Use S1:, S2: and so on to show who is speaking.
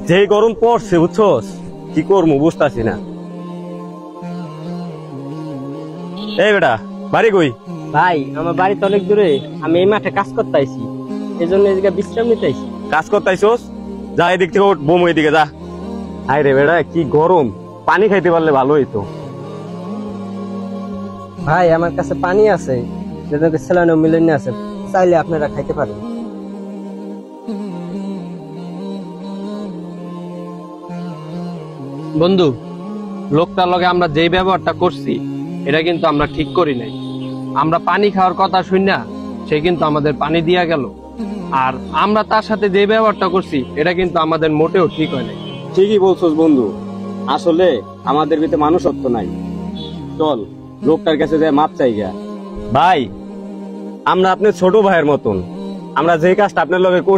S1: যে গরম পড়ছে বুঝছস, কি করবো বুঝতেছি না। এই বেটা বাড়ি কই?
S2: ভাই আমার বাড়ি তো অনেক দূরে, আমি এই মাঠে কাজ করতে আইছি, এই জন্য এদিকে বিশ্রাম নিতে আইছি।
S1: কাজ করতে আইছস? যা এদিক থেকে ওঠ, বোম এদিকে যা। আয় রে বেটা কি গরম, পানি খাইতে পারলে ভালো হইতো।
S2: ভাই আমার কাছে পানি আছে, যেটাকে স্যালাইন মিলেন আছে, চাইলে আপনারা খাইতে পারেন।
S3: বন্ধু, লোকটার লগে আমরা যেই ব্যবহারটা করছি এটা কিন্তু আমরা ঠিক করি নাই। আমরা পানি খাওয়ার কথা শুনি সে কিন্তু আমাদের পানি দিয়া গেল, আর আমরা তার সাথে যে ব্যবহারটা করছি এটা কিন্তু আমাদের মোটেও ঠিক হয় নাই।
S1: ঠিকই বলছস বন্ধু, আসলে আমাদের ভিতরে মানুষত্ব নাই। চল লোকটার কাছে যাই মাপ চাই গা। ভাই আমরা আপনার ছোট ভাইয়ের মতন, আমরা যে কাজটা আপনার লগে